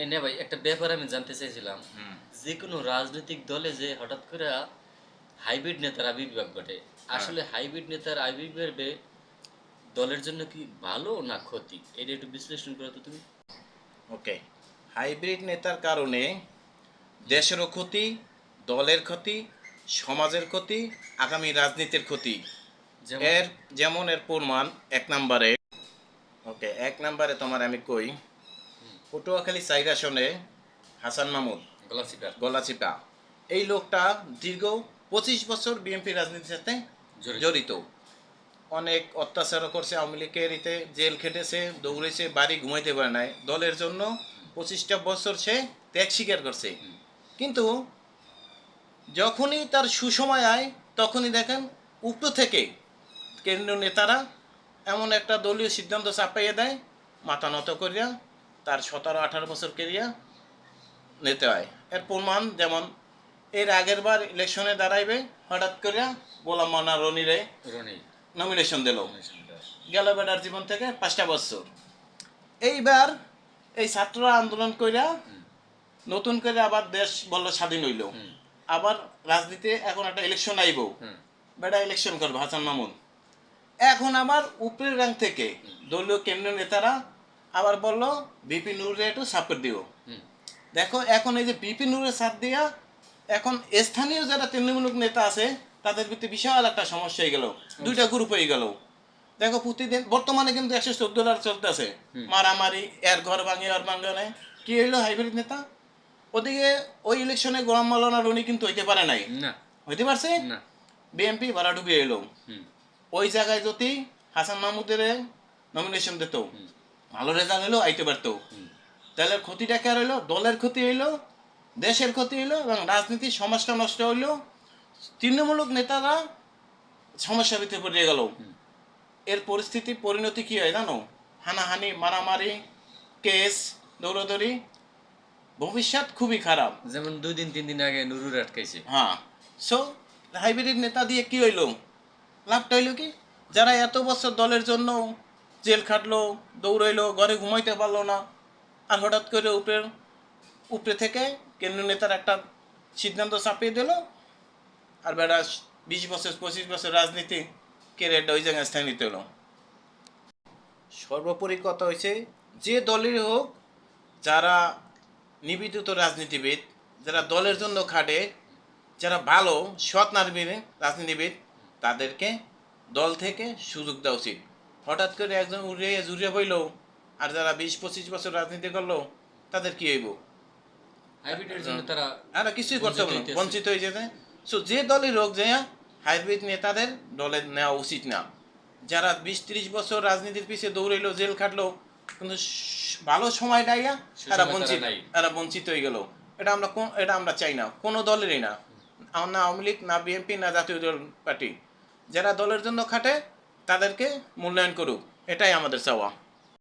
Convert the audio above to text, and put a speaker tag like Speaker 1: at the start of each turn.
Speaker 1: এনে ভাই একটা ব্যাপার আমি জানতে চাইছিলাম, যে কোনো রাজনৈতিক দলে যে হঠাৎ করে হাইব্রিড নেতার আবির্ভাব ঘটে,
Speaker 2: হ্যাঁ,
Speaker 1: আসলে হাইব্রিড নেতার আবির্ভাবে দলের জন্য কি ভালো না ক্ষতি, এটা একটু বিশ্লেষণ করো তো তুমি।
Speaker 2: ওকে। হাইব্রিড নেতার কারণে দেশেরও ক্ষতি, দলের ক্ষতি, সমাজের ক্ষতি, আগামী রাজনীতির ক্ষতি।
Speaker 1: যেমন
Speaker 2: এর প্রমাণ এক নম্বরে। ওকে, এক নম্বরে তোমার আমি কই, পটুয়াখালী সাইড আসনে হাসান মাহমুদ
Speaker 1: গলাচিপার
Speaker 2: গলাচিপা, এই লোকটা দীর্ঘ 25 বছর বিএনপি রাজনীতির সাথে
Speaker 1: জড়িত।
Speaker 2: জড়িত। অনেক অত্যাচারও করছে, আওয়ামী লীগের ইতে জেল খেটেছে, দৌড়েছে, বাড়ি ঘুমাইতে পারে নাই দলের জন্য। 25টা বছর সে ত্যাগ স্বীকার করছে। কিন্তু যখনই তার সুসময় আয়, তখনই দেখেন উপর থেকে কেন্দ্রীয় নেতারা এমন একটা দলীয় সিদ্ধান্ত চাপাইয়ে দেয়, মাথা নত করিয়া তার 17-18 বছর কেরিয়া নিতে হয়। এর প্রমাণ যেমন এর আগের বার ইলেকশনে দাঁড়াইবে, হঠাৎ করিয়া গোলাম মাওলা রনিরে
Speaker 1: রনি
Speaker 2: নমিনেশন দিল,
Speaker 1: nomination দেওয়া।
Speaker 2: গেল বেটার জীবন থেকে 5টা বছর। এইবার এই ছাত্ররা আন্দোলন কইরা নতুন করে আবার দেশ বলল স্বাধীন হইল,
Speaker 1: হুম,
Speaker 2: আবার রাজনীতি এখন একটা ইলেকশন আইব,
Speaker 1: হুম,
Speaker 2: বেটা ইলেকশন করবে হাসান মামুন। এখন আবার উপরের র্যাঙ্ক থেকে দলীয় কেন্দ্রীয় নেতারা আবার বলল বিপি নুরে একটু সাপোর্ট দিও।
Speaker 1: হুম।
Speaker 2: দেখো এখন এই যে বিপি নুরের সাথ দিয়া এখন স্থানীয় যারা তৃণমূলক নেতা আছে তাদের ভিতরে বিশাল একটা সমস্যা হয়ে গেল, দুইটা গ্রুপ হয়ে গেল। দেখো প্রতিদিন বর্তমানে কিন্তু 114 চলতেছে, মারামারি, এর ঘর ভাঙে আর ভাঙে। কি হইলো হাইব্রিড নেতা? ওদিকে ওই ইলেকশনে গোলাম মাওলানা রনি কিন্তু হইতে পারে নাই,
Speaker 1: না,
Speaker 2: হইতে পারছে
Speaker 1: না।
Speaker 2: বিএনপি ভাড়া ডুবিয়ে এলো।
Speaker 1: হুম,
Speaker 2: ওই জায়গায় যদি হাসান মাহমুদের নমিনেশন দিত,
Speaker 1: হুম,
Speaker 2: ভালো রেজাল্ট হইলো, আইতে পারতো।
Speaker 1: হুম।
Speaker 2: তাহলে ক্ষতিটা কার হইলো? দলের ক্ষতি হইলো, দেশের ক্ষতি হইলো, এবং রাজনীতির সমাজটা নষ্ট হইলো। তৃণমূলক নেতারা সমস্যার ভিতরে পড়ে গেল। এর পরিস্থিতি পরিণতি কি হয় জানো? হানাহানি, মারামারি, কেস, দৌড়াদৌড়ি, ভবিষ্যৎ খুবই খারাপ।
Speaker 1: যেমন 2 দিন 3 দিন আগে নুরুর আটকাইছে।
Speaker 2: হ্যাঁ। সো হাইব্রিড নেতা দিয়ে কি হইলো? লাভটা হইলো কি? যারা এত বছর দলের জন্য জেল খাটলো, দৌড়াইলো, ঘরে ঘুমাইতে পারলো না, আর হঠাৎ করে উপরে উপরে থেকে কেন্দ্রীয় নেতার একটা সিদ্ধান্ত চাপিয়ে দিল, আর বেড়া 20 বছর 25 বছর রাজনীতি কেরিয়ারটা ওই জায়গায় স্থায়ী নিতে হলো। সর্বোপরি কথা হয়েছে, যে দলের হোক, যারা নিবেদিত রাজনীতিবিদ, যারা দলের জন্য খাটে, যারা ভালো সৎ নারীবিদ রাজনীতিবিদ, তাদেরকে দল থেকে সুযোগ দেওয়া উচিত। হঠাৎ করে একজন উড়ে জুড়ে হইল, আর যারা 20-25 বছর রাজনীতি করলো তাদের কি হইব?
Speaker 1: হাইব্রিডের জন্য তারা
Speaker 2: আর কিছুই করতে পারবো না,
Speaker 1: হইতেছে।
Speaker 2: বঞ্চিত হয়ে যেতে। সো যে দলের হোক, যে হাইব্রিড নেতাদের দলে নেওয়া উচিত না। যারা 20-30 বছর রাজনীতির পিছিয়ে দৌড়াইলো, জেল খাটলো, কিন্তু ভালো সময় ডাইয়া
Speaker 1: সে
Speaker 2: এরা
Speaker 1: সময় তারা
Speaker 2: বঞ্চিত,
Speaker 1: নাই।
Speaker 2: এরা বঞ্চিত হয়ে গেল। এটা আমরা চাই না, কোনো দলেরই না। না আওয়ামী লীগ, না বিএনপি, না জাতীয় দল পার্টি। যারা দলের জন্য খাটে তাদেরকে মূল্যায়ন করুক, এটাই আমাদের চাওয়া।